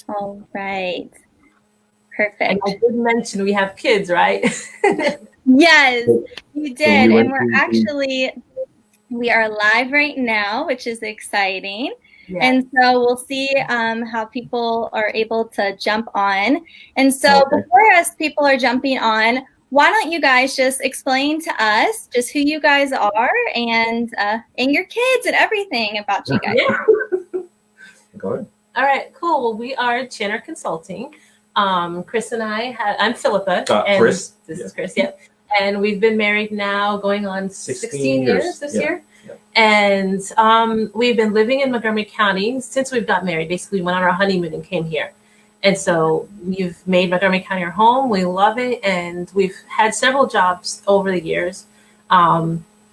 All right. And I Perfect. did mention we have kids, right? Yes, you So we did. And went we're to actually, we are live right now, which is exciting. Yeah. And so we'll see how people are able to jump on. And so okay. before us people are jumping on, why don't you guys just explain to us just who you guys are and your kids and everything about you guys. Yeah. Go ahead. All right, cool. Well, we are Channer Consulting. Chris and I'm Philippa. And Chris. This is Chris, yep. And we've been married now going on 16 years this year. Yep. And we've been living in Montgomery County since we've got married. Basically, we went on our honeymoon and came here. And so we've made Montgomery County our home. We love it. And we've had several jobs over the years.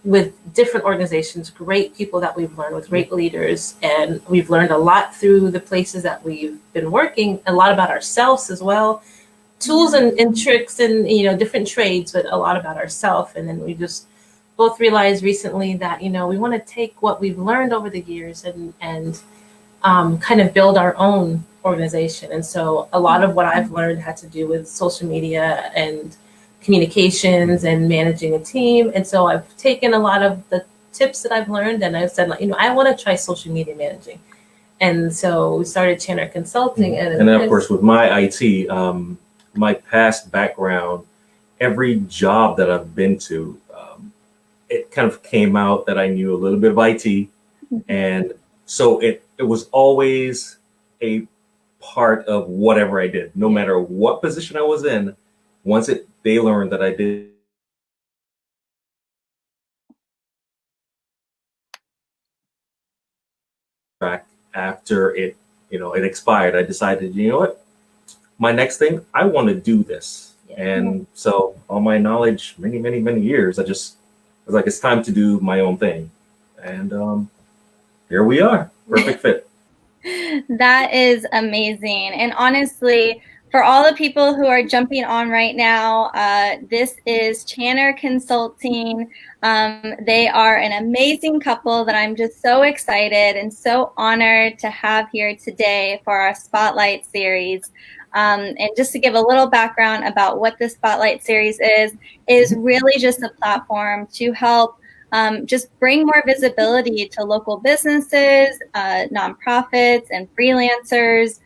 With different organizations, great people that we've learned with, great leaders. And we've learned a lot through the places that we've been working, a lot about ourselves as well, tools and tricks and, different trades, but a lot about ourselves. And then we just both realized recently that, we want to take what we've learned over the years and kind of build our own organization. And so a lot of what I've learned had to do with social media and communications and managing a team. And so I've taken a lot of the tips that I've learned and I've said, I want to try social media managing. And so we started Channer Consulting. And then, of course, with my IT, my past background, every job that I've been to, it kind of came out that I knew a little bit of IT. And so it was always a part of whatever I did, no matter what position I was in. Once they learned that I did track after it expired, I decided, you know what, my next thing, I want to do this. And so all my knowledge, many, many, many years, I was like, it's time to do my own thing. And here we are, perfect fit. That is amazing. And honestly, for all the people who are jumping on right now, this is Channer Consulting. They are an amazing couple that I'm just so excited and so honored to have here today for our Spotlight series. And just to give a little background about what the Spotlight series is really just a platform to help just bring more visibility to local businesses, nonprofits, and freelancers.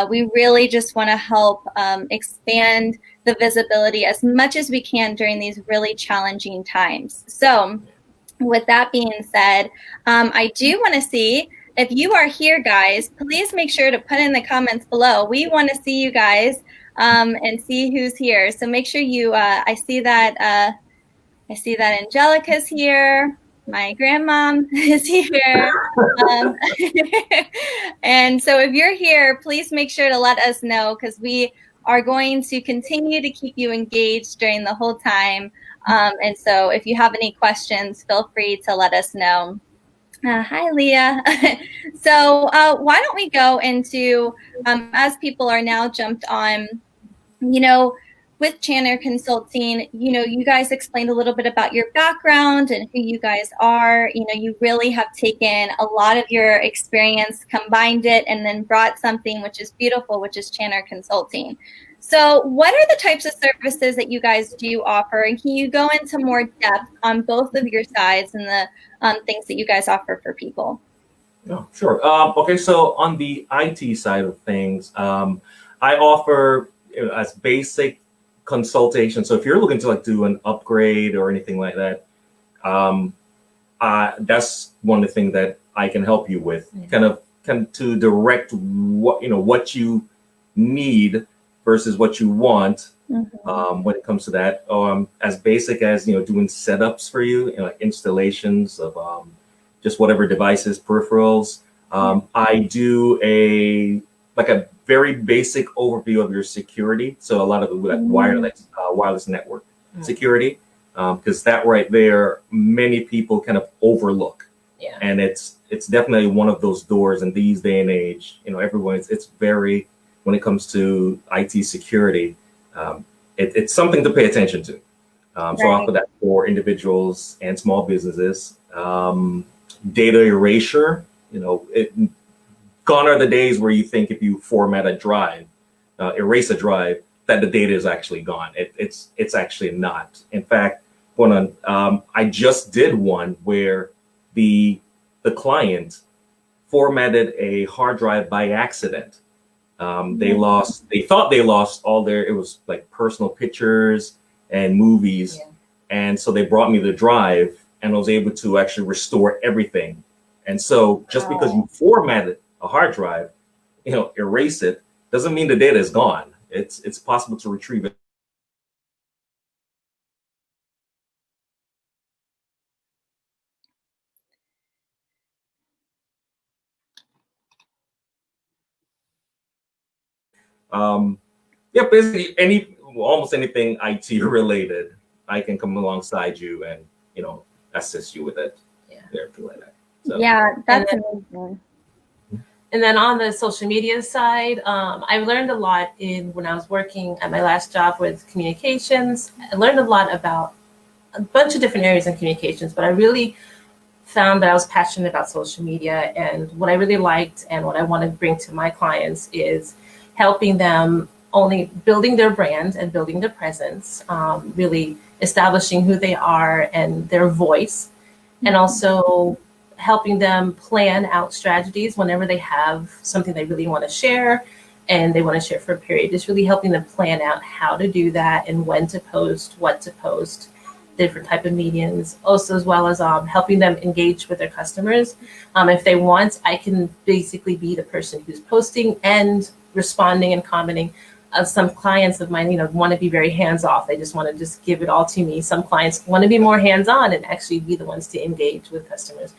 We really just want to help expand the visibility as much as we can during these really challenging times. So with that being said, I do want to see if you are here, guys, please make sure to put in the comments below. We want to see you guys and see who's here. So make sure I see that Angelica's here. My grandmom is here. And so if you're here, please make sure to let us know because we are going to continue to keep you engaged during the whole time. And so if you have any questions, feel free to let us know. Hi, Leah. So why don't we go into, as people are now jumped on, with Channer Consulting, you guys explained a little bit about your background and who you guys are. You really have taken a lot of your experience, combined it, and then brought something which is beautiful, which is Channer Consulting. So what are the types of services that you guys do offer? And can you go into more depth on both of your sides and the things that you guys offer for people? Oh, sure. Okay, so on the IT side of things, I offer as basic consultation. So if you're looking to do an upgrade or anything like that, that's one of the things that I can help you with, kind of to direct what you need versus what you want when it comes to that. As basic as doing setups for you, like installations of just whatever devices, peripherals. I do a very basic overview of your security. So a lot of wireless network security, because that right there, many people kind of overlook. Yeah. And it's definitely one of those doors in these day and age. Everyone, it's very, when it comes to IT security, it's something to pay attention to. So I offer that for individuals and small businesses. Data erasure, gone are the days where you think if you format a drive, erase a drive, that the data is actually gone. It's actually not. In fact, I just did one where the client formatted a hard drive by accident. They thought they lost all their, it was like personal pictures and movies. Yeah. And so they brought me the drive and I was able to actually restore everything. And so just because you formatted a hard drive, erase it, doesn't mean the data is gone. It's possible to retrieve it. Yeah, basically almost anything IT related, I can come alongside you and assist you with it. Yeah. Everything like that. So. Yeah, that's amazing. And then on the social media side, I've learned a lot when I was working at my last job with communications. I learned a lot about a bunch of different areas in communications, but I really found that I was passionate about social media. And what I really liked and what I want to bring to my clients is helping them only building their brand and building their presence, really establishing who they are and their voice, and also helping them plan out strategies whenever they have something they really want to share and they want to share for a period. Just really helping them plan out how to do that and when to post, what to post, different type of mediums, also as well as helping them engage with their customers. If they want, I can basically be the person who's posting and responding and commenting. Some clients of mine, want to be very hands-off. They just want to just give it all to me. Some clients want to be more hands-on and actually be the ones to engage with customers.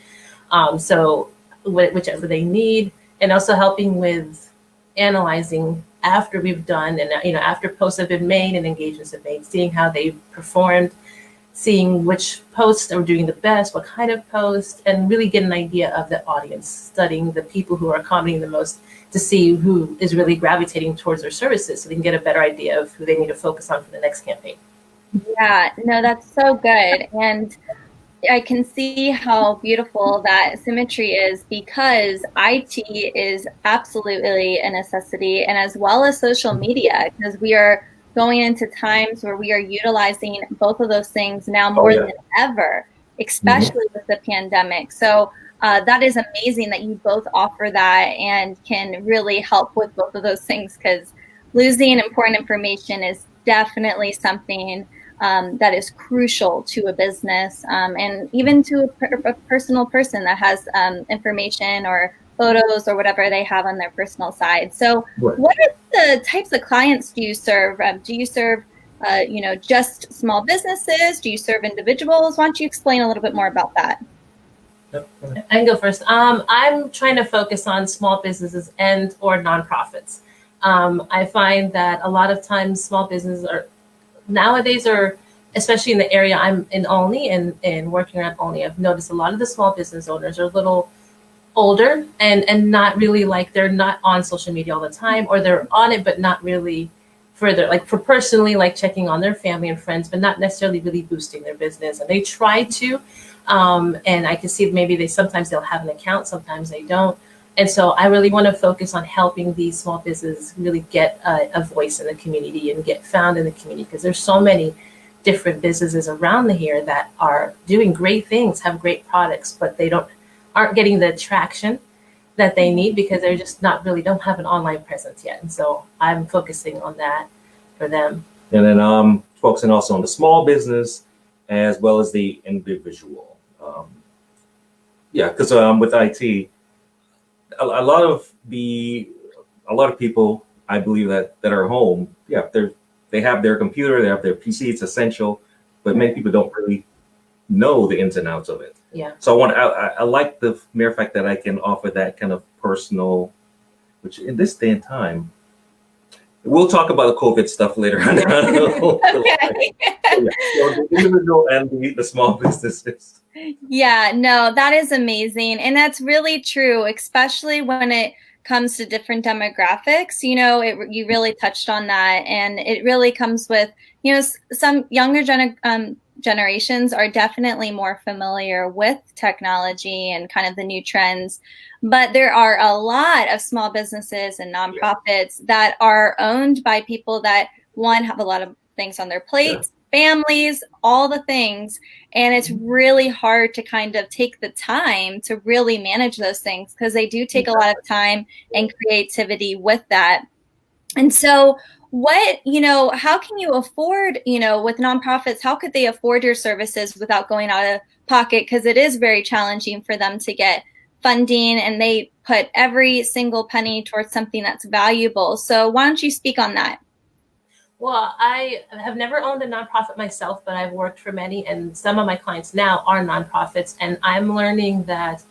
So whichever they need, and also helping with analyzing after we've done and after posts have been made and engagements have made, seeing how they've performed, seeing which posts are doing the best, what kind of post, and really get an idea of the audience, studying the people who are commenting the most to see who is really gravitating towards their services so they can get a better idea of who they need to focus on for the next campaign. Yeah, no, that's so good. And I can see how beautiful that symmetry is because IT is absolutely a necessity, and as well as social media, because we are going into times where we are utilizing both of those things now more than ever, especially with the pandemic. So that is amazing that you both offer that and can really help with both of those things, because losing important information is definitely something that is crucial to a business and even to a personal person that has information or photos or whatever they have on their personal side. So what are the types of clients do you serve? Do you serve, just small businesses? Do you serve individuals? Why don't you explain a little bit more about that? I can go first. I'm trying to focus on small businesses and or nonprofits. I find that a lot of times small businesses nowadays, especially in the area I'm in Olney and working around Olney, I've noticed a lot of the small business owners are a little older and not really they're not on social media all the time, or they're on it but not really further, for personally, checking on their family and friends, but not necessarily really boosting their business. And they try to, and I can see maybe sometimes they'll have an account, sometimes they don't. And so I really want to focus on helping these small businesses really get a voice in the community and get found in the community, because there's so many different businesses around here that are doing great things, have great products, but they aren't getting the traction that they need because they're just don't have an online presence yet. And so I'm focusing on that for them. And then focusing also on the small business as well as the individual. Because with IT, a lot of people, I believe that are home, they have their computer, they have their PC, it's essential, but many people don't really know the ins and outs of it. Yeah. So I like the mere fact that I can offer that kind of personal, which in this day and time, we'll talk about the COVID stuff later on. Okay. So the individual and the small businesses. Yeah, no, that is amazing. And that's really true, especially when it comes to different demographics. You really touched on that. And it really comes with, some younger generations are definitely more familiar with technology and kind of the new trends. But there are a lot of small businesses and nonprofits that are owned by people that, one, have a lot of things on their plates, families, all the things. And it's really hard to kind of take the time to really manage those things, because they do take a lot of time and creativity with that. And so how can you afford, with nonprofits, how could they afford your services without going out of pocket? Because it is very challenging for them to get funding, and they put every single penny towards something that's valuable. So why don't you speak on that? Well, I have never owned a nonprofit myself, but I've worked for many, and some of my clients now are nonprofits. And I'm learning that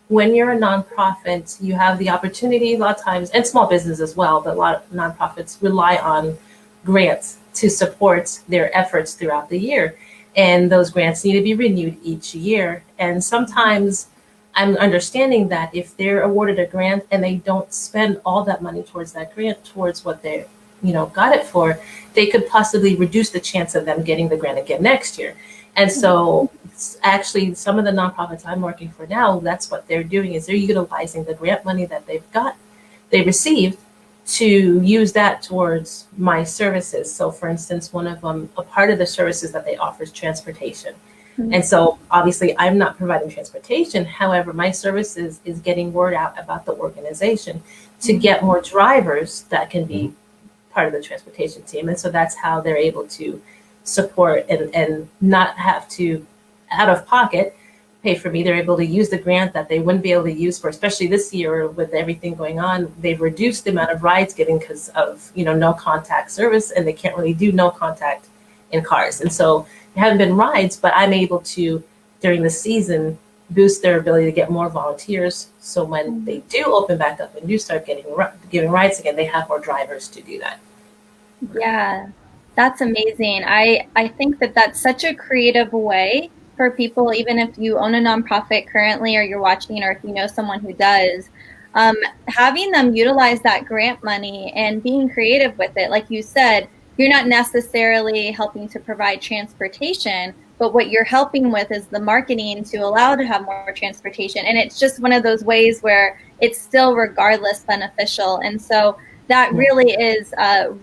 when you're a nonprofit, you have the opportunity a lot of times, and small business as well, but a lot of nonprofits rely on grants to support their efforts throughout the year. And those grants need to be renewed each year. And sometimes I'm understanding that if they're awarded a grant and they don't spend all that money towards that grant, towards what they got it for, they could possibly reduce the chance of them getting the grant again next year. And so actually some of the nonprofits I'm working for now, that's what they're doing, is they're utilizing the grant money that they received to use that towards my services. So for instance, one of them, a part of the services that they offer is transportation. And so obviously I'm not providing transportation. However, my services is getting word out about the organization to get more drivers that can be part of the transportation team. And so that's how they're able to support and not have to, out of pocket, pay for me. They're able to use the grant that they wouldn't be able to use for, especially this year with everything going on. They've reduced the amount of rides given because of, no contact service, and they can't really do no contact in cars. And so there haven't been rides, but I'm able to, during the season, boost their ability to get more volunteers. So when they do open back up and do start giving rides again, they have more drivers to do that. Yeah, that's amazing. I think that that's such a creative way for people, even if you own a nonprofit currently, or you're watching, or if you know someone who does, having them utilize that grant money and being creative with it. Like you said, you're not necessarily helping to provide transportation, but what you're helping with is the marketing to allow to have more transportation. And it's just one of those ways where it's still regardless beneficial. And so that really is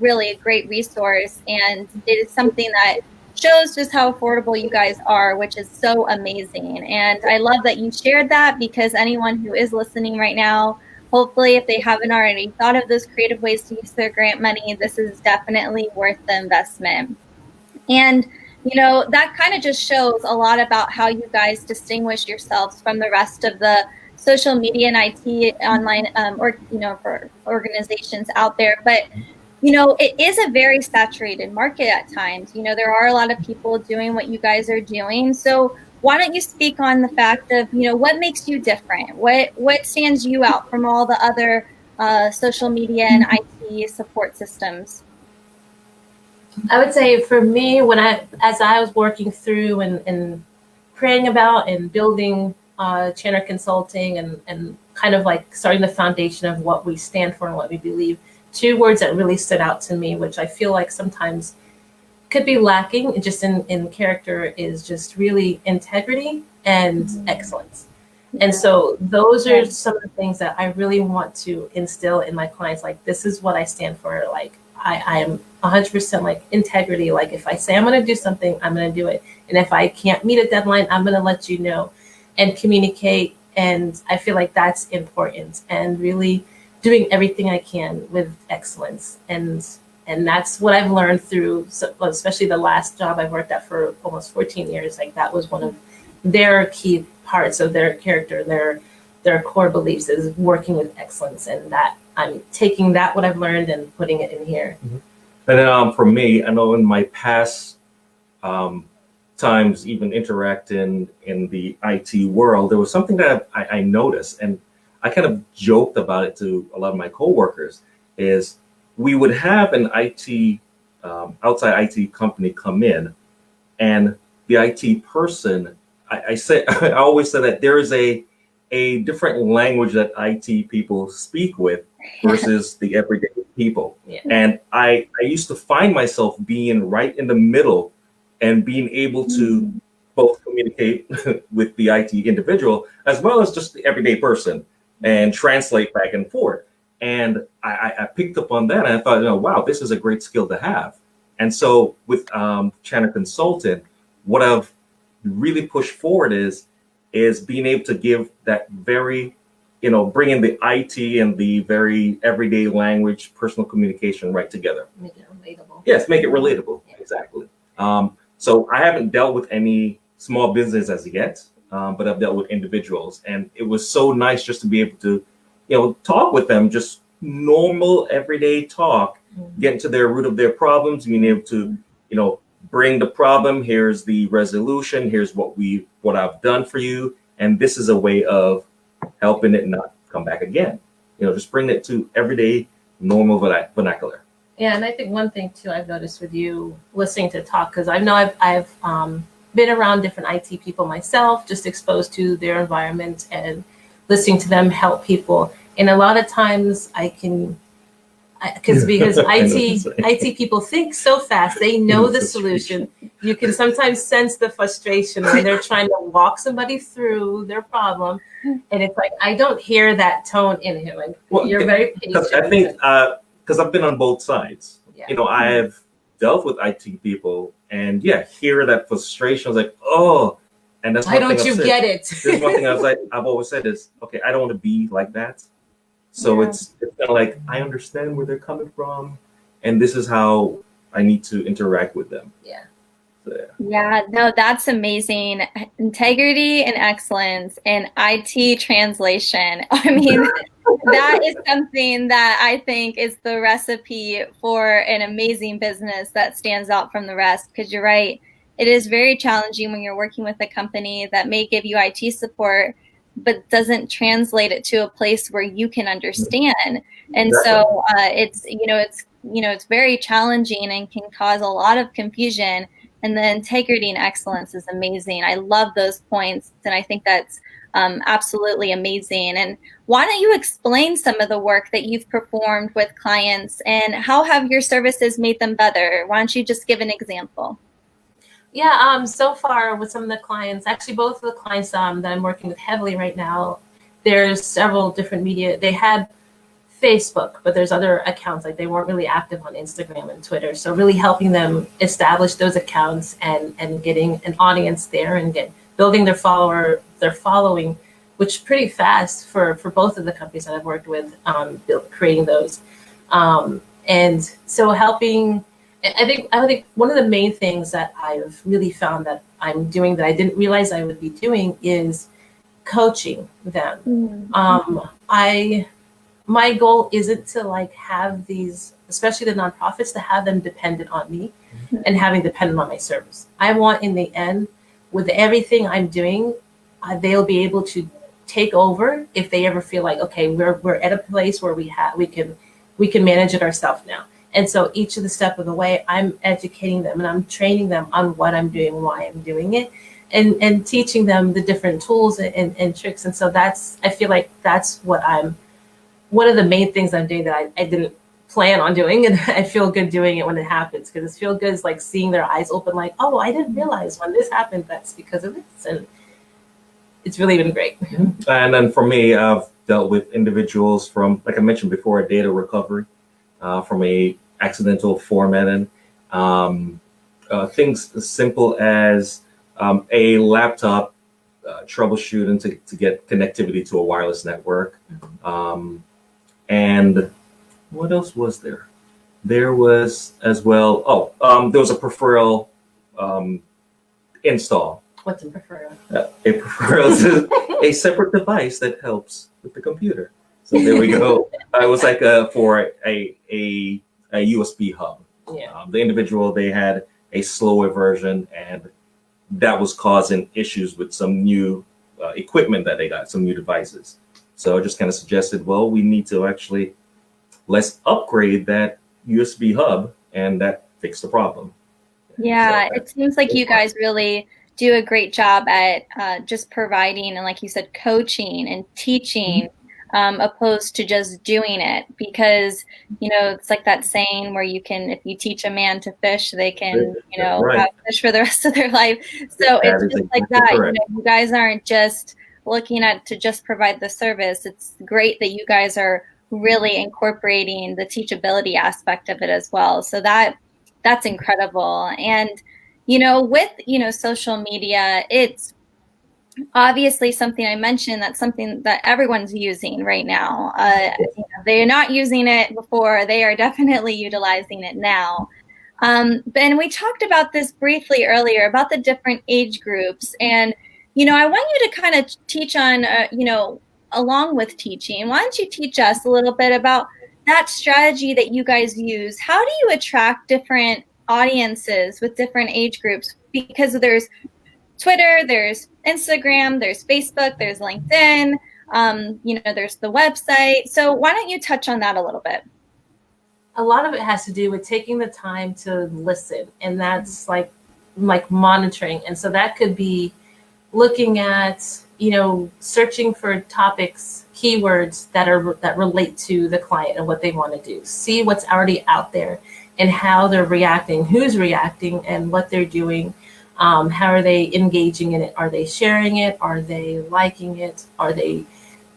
really a great resource. And it is something that shows just how affordable you guys are, which is so amazing. And I love that you shared that, because anyone who is listening right now, hopefully, if they haven't already thought of those creative ways to use their grant money, this is definitely worth the investment. And that kind of just shows a lot about how you guys distinguish yourselves from the rest of the social media and IT online for organizations out there. But it is a very saturated market at times. There are a lot of people doing what you guys are doing. So why don't you speak on the fact of what makes you different? What stands you out from all the other social media and IT support systems? I would say for me, as I was working through and praying about and building Channer Consulting and kind of like starting the foundation of what we stand for and what we believe, two words that really stood out to me, which I feel like sometimes could be lacking just in character, is just really integrity and excellence. And so those are some of the things that I really want to instill in my clients. Like, this is what I stand for. Like, I am 100% like integrity. Like, if I say I'm going to do something, I'm going to do it. And if I can't meet a deadline, I'm going to let you know and communicate. And I feel like that's important, and really doing everything I can with excellence. And that's what I've learned through, especially the last job I worked at for almost 14 years. Like, that was one of their key parts of their character, their core beliefs is working with excellence, and that I'm taking that, what I've learned, and putting it in here. And then for me, I know in my past times, even interacting in the IT world, there was something that I noticed, and I kind of joked about it to a lot of my coworkers, is we would have an IT, outside IT company come in, and the IT person, I always say that there is a different language that IT people speak with versus the everyday people. Yeah. And I used to find myself being right in the middle and being able to both communicate with the IT individual as well as just the everyday person and translate back and forth. And I picked up on that and I thought, wow, this is a great skill to have. And so with Channer Consultant, what I've really pushed forward is being able to give that very, bringing the IT and the very everyday language, personal communication right together. Make it relatable. Yes, make it relatable. Yeah. Exactly. So I haven't dealt with any small business as yet, but I've dealt with individuals, and it was so nice just to be able to, talk with them, just normal everyday talk, getting to their root of their problems, being able to, bring the problem. Here's the resolution. Here's what I've done for you, and this is a way of helping it not come back again. Just bring it to everyday normal vernacular. Yeah, and I think one thing too I've noticed with you listening to talk, because I know I've been around different IT people myself, just exposed to their environment and listening to them help people. And a lot of times because IT people think so fast, they know the solution. You can sometimes sense the frustration when they're trying to walk somebody through their problem, and it's like I don't hear that tone in him. And you're very patient. I think because I've been on both sides. Yeah. I've dealt with IT people, and hear that frustration. I was like, oh, and that's why one thing don't you I've said. get it? There's one thing I've always said is, okay, I don't want to be like that. So it's kind of like, I understand where they're coming from, and this is how I need to interact with them. Yeah. So, Yeah, no, that's amazing. Integrity and excellence in IT translation. I mean, that is something that I think is the recipe for an amazing business that stands out from the rest. Because you're right, it is very challenging when you're working with a company that may give you IT support, but doesn't translate it to a place where you can understand. And so it's very challenging and can cause a lot of confusion. And the integrity and excellence is amazing. I love those points, and I think that's absolutely amazing. And why don't you explain some of the work that you've performed with clients, and how have your services made them better? Why don't you just give an example? Yeah, so far with some of the clients, actually both of the clients that I'm working with heavily right now, there's several different media. They had Facebook, but there's other accounts, like they weren't really active on Instagram and Twitter. So really helping them establish those accounts and getting an audience there and building their following, which pretty fast for both of the companies that I've worked with, creating those. And so helping, I think one of the main things that I've really found that I'm doing that I didn't realize I would be doing is coaching them. My goal isn't to have these, especially the nonprofits, to have them dependent on me and having dependent on my service. I want in the end, with everything I'm doing, they'll be able to take over if they ever feel like, okay, we're at a place where we can manage it ourselves now. And so each of the step of the way, I'm educating them and I'm training them on what I'm doing, why I'm doing it, and teaching them the different tools and tricks. And so I feel like that's one of the main things I'm doing that I didn't plan on doing. And I feel good doing it when it happens, because it feels good is like seeing their eyes open, like, oh, I didn't realize when this happened, that's because of this. And it's really been great. And then for me, I've dealt with individuals from, like I mentioned before, data recovery, from a accidental formatting, things as simple as a laptop troubleshooting to get connectivity to a wireless network. And what else was there? There was as well, there was a peripheral install. What's a peripheral? A peripheral is a separate device that helps with the computer. So there we go. It was like for a USB hub. Yeah. The individual, they had a slower version, and that was causing issues with some new equipment that they got, some new devices. So I just kind of suggested, well, we need to let's upgrade that USB hub, and that fixed the problem. Yeah, it seems like you guys really do a great job at just providing, and like you said, coaching and teaching opposed to just doing it, because, you know, it's like that saying where you can, if you teach a man to fish, they can, you know, Right. have fish for the rest of their life. So That it's is just like exactly that. correct. You know, you guys aren't just looking at to just provide the service. It's great that you guys are really incorporating the teachability aspect of it as well. So that's incredible. And, you know, with, you know, social media, it's obviously something I mentioned, that's something that everyone's using right now. You know, they're not using it before, they are definitely utilizing it now. Ben, we talked about this briefly earlier about the different age groups. And, you know, I want you to kind of teach on, you know, along with teaching, why don't you teach us a little bit about that strategy that you guys use? How do you attract different audiences with different age groups? Because there's Twitter, there's Instagram, there's Facebook, there's LinkedIn, you know, there's the website. So why don't you touch on that a little bit? A lot of it has to do with taking the time to listen, and that's like monitoring. And so that could be looking at, you know, searching for topics, keywords that relate to the client and what they want to do. See what's already out there and how they're reacting, who's reacting, and what they're doing. How are they engaging in it? Are they sharing it? Are they liking it? Are they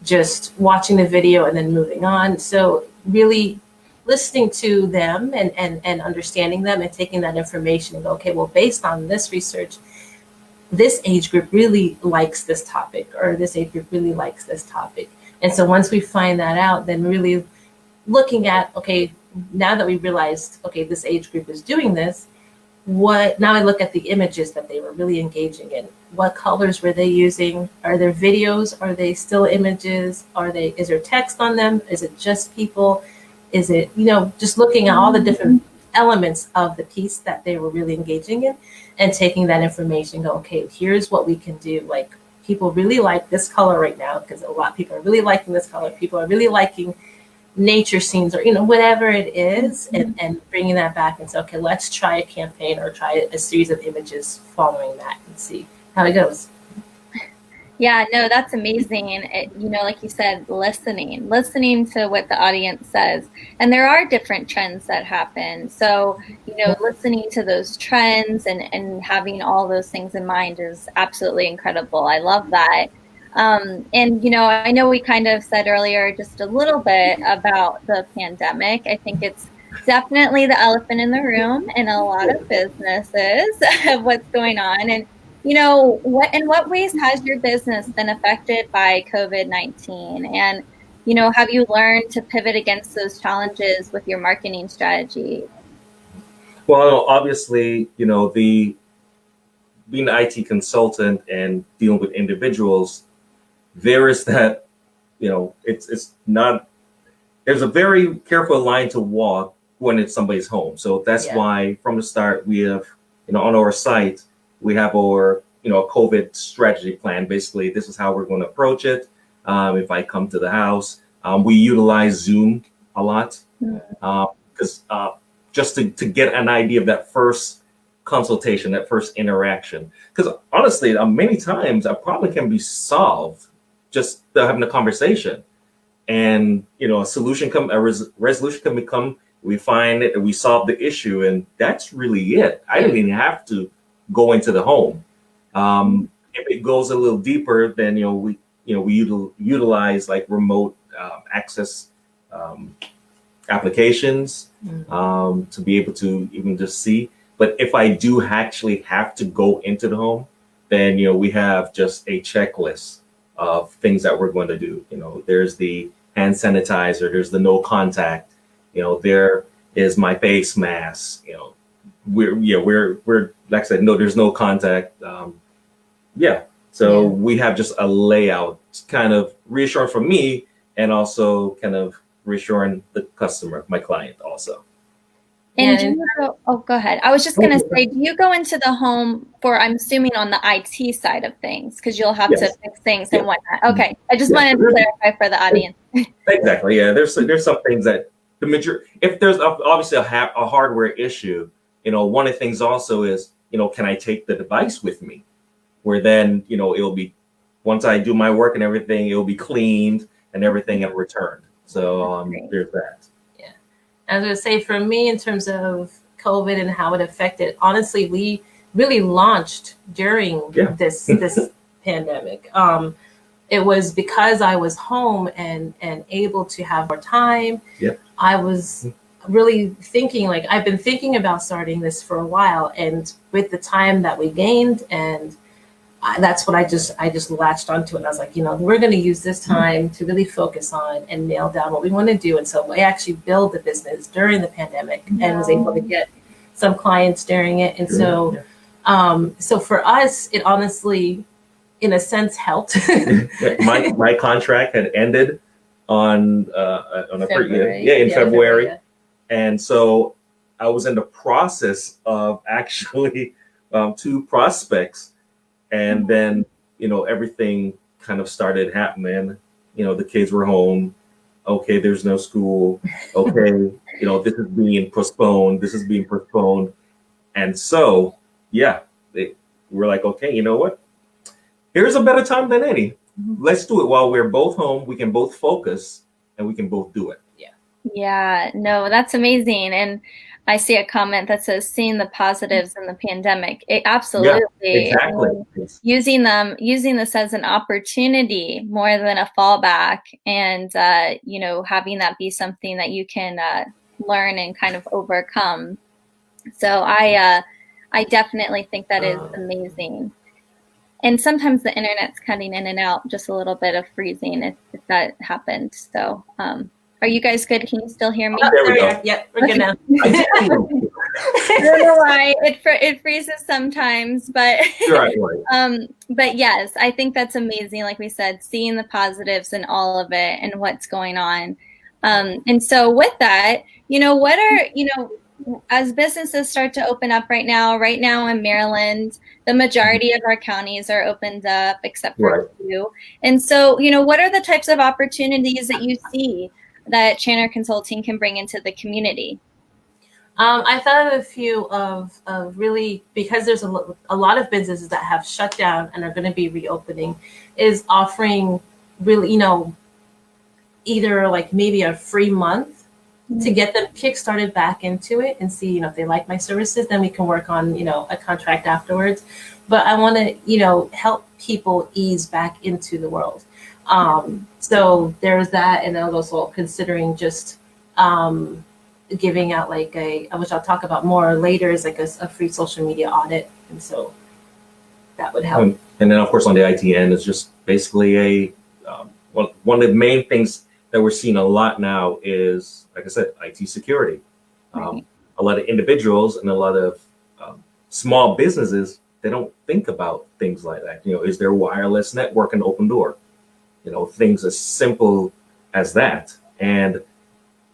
just watching the video and then moving on? So really listening to them and understanding them and taking that information and go, okay, well, based on this research, this age group really likes this topic, or this age group really likes this topic. And so once we find that out, then really looking at, okay, now that we realized, okay, this age group is doing this, now I look at the images that they were really engaging in. What colors were they using? Are there videos? Are they still images? Is there text on them? Is it just people? Is it, you know, just looking at all the different elements of the piece that they were really engaging in, and taking that information, go, okay, here's what we can do. Like, people really like this color right now, because a lot of people are really liking this color. People are really liking nature scenes, or, you know, whatever it is, and bringing that back and say, okay, let's try a campaign or try a series of images following that and see how it goes. Yeah, no, that's amazing. And it, you know, like you said, listening to what the audience says. And there are different trends that happen. So, you know, listening to those trends and having all those things in mind is absolutely incredible. I love that. And, you know, I know we kind of said earlier just a little bit about the pandemic. I think it's definitely the elephant in the room in a lot of businesses of what's going on. And, you know, in what ways has your business been affected by COVID-19? And, you know, have you learned to pivot against those challenges with your marketing strategy? Well, obviously, you know, being an IT consultant and dealing with individuals, there is that, you know, it's not, there's a very careful line to walk when it's somebody's home. So that's why from the start we have, you know, on our site, we have our, you know, COVID strategy plan. Basically, this is how we're going to approach it. If I come to the house, we utilize Zoom a lot, because just to get an idea of that first consultation, that first interaction. Because honestly, many times a problem can be solved just having a conversation, and, you know, resolution can become, we find it and we solve the issue, and that's really it. I didn't even have to go into the home. If it goes a little deeper, then, you know, we utilize like remote access applications to be able to even just see. But if I do actually have to go into the home, then, you know, we have just a checklist of things that we're going to do. You know, there's the hand sanitizer, there's the no contact, you know, there is my face mask, you know, we're like I said, no, there's no contact. So we have just a layout, kind of reassuring for me, and also kind of reassuring the customer, my client also. And do you go ahead. I was just going to say, do you go into the home for, I'm assuming, on the IT side of things, because you'll have to fix things and whatnot. Okay. I just wanted to clarify for the audience. Exactly. Yeah. There's some things that the majority, if there's obviously a hardware issue, you know, one of the things also is, you know, can I take the device with me? Where then, you know, it'll be, once I do my work and everything, it'll be cleaned, and everything had returned. So there's that. Yeah. I was going to say, for me, in terms of COVID and how it affected, honestly, we really launched during this pandemic. It was because I was home and able to have more time. Yep. I was really thinking, like, I've been thinking about starting this for a while, and with the time that we gained, and that's what I just latched onto it. And I was like, we're going to use this time to really focus on and nail down what we want to do. And so I actually built the business during the pandemic and was able to get some clients during it. And so, so for us, it honestly, in a sense, helped. my contract had ended on a February. in February. And so I was in the process of actually 2 prospects. And then, everything kind of started happening. The kids were home. Okay, there's no school. Okay, this is being postponed. This is being postponed. And so, we're like, okay, you know what? Here's a better time than any. Let's do it while we're both home. We can both focus and we can both do it. Yeah, no, that's amazing. And I see a comment that says seeing the positives in the pandemic. Absolutely. Yeah, exactly. Using this as an opportunity more than a fallback, and having that be something that you can learn and kind of overcome. So I definitely think that is amazing. And sometimes the internet's cutting in and out, just a little bit of freezing if that happened. So are you guys good? Can you still hear me? There we go. Yep, we're good now. I don't know why it freezes sometimes, but but yes, I think that's amazing. Like we said, seeing the positives in all of it and what's going on. And so with that, what are, as businesses start to open up right now in Maryland, the majority of our counties are opened up except for a few. And so, what are the types of opportunities that you see that Channer Consulting can bring into the community? I thought of a few of really, because there's a lot of businesses that have shut down and are going to be reopening, is offering really, either like maybe a free month to get them kickstarted back into it and see, if they like my services, then we can work on, a contract afterwards. But I want to, help people ease back into the world. So there's that. And I was also considering just giving out like which I'll talk about more later, is like a free social media audit. And so that would help. And then of course on the IT end, it's just basically one of the main things that we're seeing a lot now is, like I said, IT security. A lot of individuals and a lot of small businesses, they don't think about things like that. Is there wireless network and open door? Things as simple as that. And,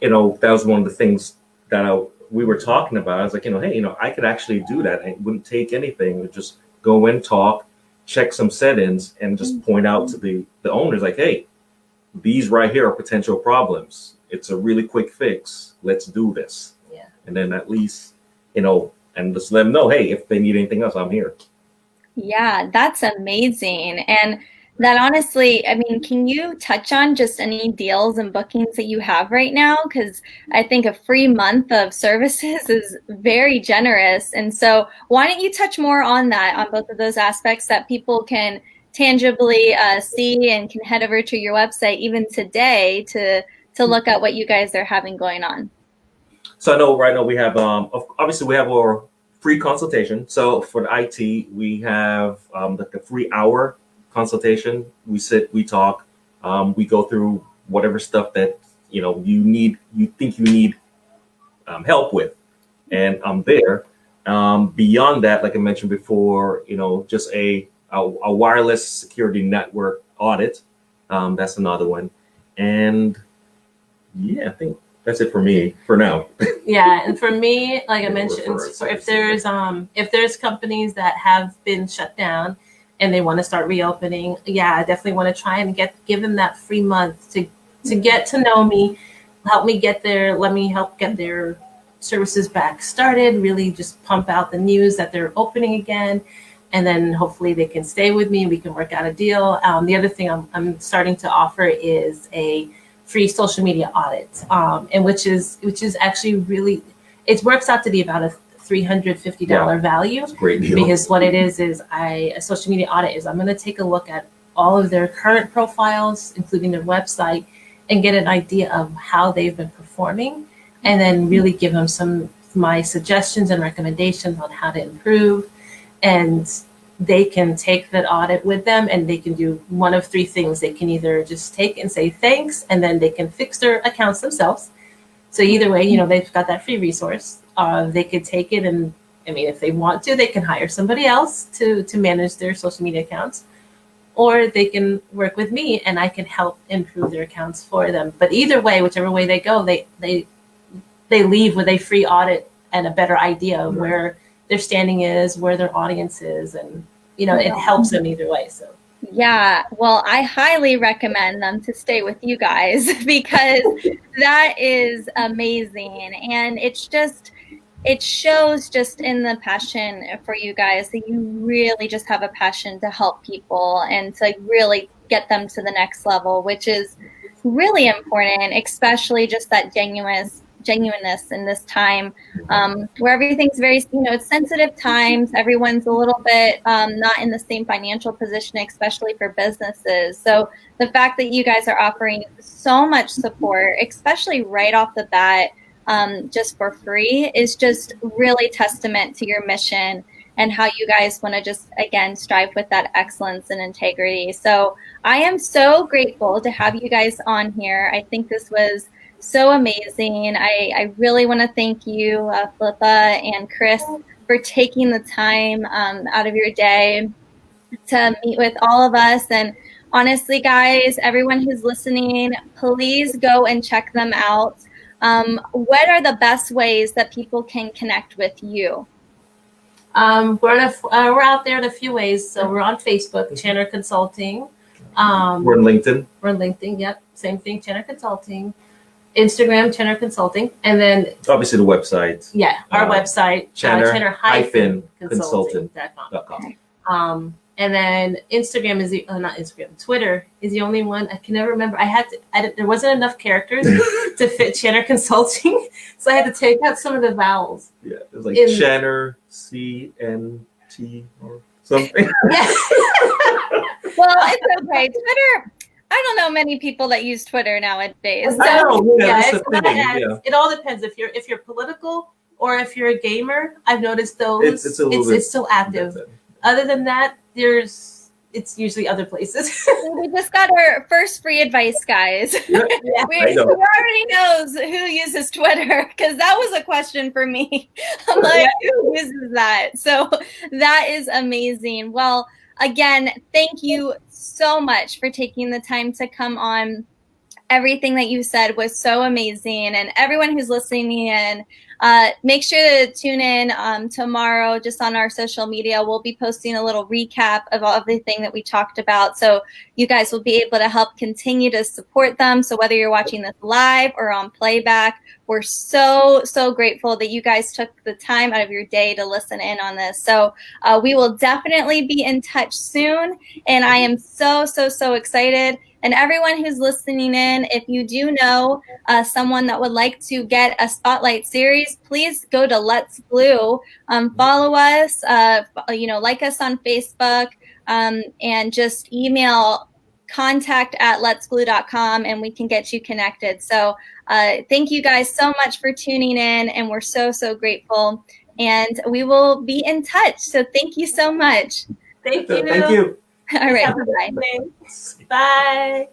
that was one of the things that we were talking about. I was like, hey, I could actually do that. It wouldn't take anything. It would just go in, talk, check some settings, and just point out to the owners like, hey, these right here are potential problems. It's a really quick fix. Let's do this. Yeah. And then at least, and just let them know, hey, if they need anything else, I'm here. Yeah, that's amazing. And that honestly, can you touch on just any deals and bookings that you have right now? Because I think a free month of services is very generous. And so why don't you touch more on that, on both of those aspects that people can tangibly see and can head over to your website even today to look at what you guys are having going on? So I know right now we have, obviously we have our free consultation. So for the IT, we have like a free hour consultation. We sit, we talk, we go through whatever stuff that you think you need help with, and I'm there. Beyond that, like I mentioned before, just a wireless security network audit. That's another one, and I think that's it for me for now. Yeah, and for me, like I mentioned, if there's companies that have been shut down and they want to start reopening, I definitely want to try and give them that free month to get to know me, help me get there, let me help get their services back started, really just pump out the news that they're opening again. and then hopefully they can stay with me and we can work out a deal. The other thing I'm starting to offer is a free social media audit, and which is actually really, it works out to be about a $350 value. It's a great deal. Because what it is a social media audit is I'm going to take a look at all of their current profiles, including their website, and get an idea of how they've been performing, and then really give them some my suggestions and recommendations on how to improve. And they can take that audit with them, and they can do one of three things. They can either just take and say thanks, and then they can fix their accounts themselves. So either way, you know, they've got that free resource. They could take it, and I mean, if they want to, they can hire somebody else to manage their social media accounts, or they can work with me and I can help improve their accounts for them. But either way, whichever way they go, they leave with a free audit and a better idea of where their standing is, where their audience is, and you know, it helps them either way. So yeah, well, I highly recommend them to stay with you guys because that is amazing. And it shows just in the passion for you guys that you really just have a passion to help people and to really get them to the next level, which is really important, especially just that genuineness in this time where everything's very, you know, it's sensitive times. Everyone's a little bit not in the same financial position, especially for businesses. So the fact that you guys are offering so much support, especially right off the bat, just for free, is just really testament to your mission and how you guys want to just, again, strive with that excellence and integrity. So I am so grateful to have you guys on here. I think this was so amazing. I really want to thank you, Philippa and Chris, for taking the time out of your day to meet with all of us. And honestly, guys, everyone who's listening, please go and check them out. What are the best ways that people can connect with you? We're out there in a few ways. So we're on Facebook, Channer Consulting. We're on LinkedIn. We're on LinkedIn. Yep, same thing, Channer Consulting. Instagram, Channer Consulting, and then Obviously the website. yeah, our website, Channer-consulting.com. And then Instagram is not Instagram, Twitter is the only one. I can never remember. There wasn't enough characters to fit Channer Consulting, so I had to take out some of the vowels. Yeah, it was like Channer, CNT or something. Yeah. Well, it's okay. Twitter, I don't know many people that use Twitter nowadays. So It all depends. If you're political or if you're a gamer, I've noticed those it's still active. Other than that, it's usually other places. We just got our first free advice, guys. Yeah, Who already knows who uses Twitter? Because that was a question for me. I'm like, who uses that? So that is amazing. Well, again, thank you so much for taking the time to come on. Everything that you said was so amazing. And everyone who's listening in, make sure to tune in tomorrow just on our social media. We'll be posting a little recap of everything that we talked about. So you guys will be able to help continue to support them. So whether you're watching this live or on playback, we're so, so grateful that you guys took the time out of your day to listen in on this. So we will definitely be in touch soon. And I am so, so, so excited. And everyone who's listening in, if you do know someone that would like to get a spotlight series, please go to Let's Glue. Follow us, like us on Facebook, and just email contact@letsglue.com and we can get you connected. So thank you guys so much for tuning in, and we're so, so grateful. And we will be in touch. So thank you so much. Thank you. Thank you. All right. Bye. Bye.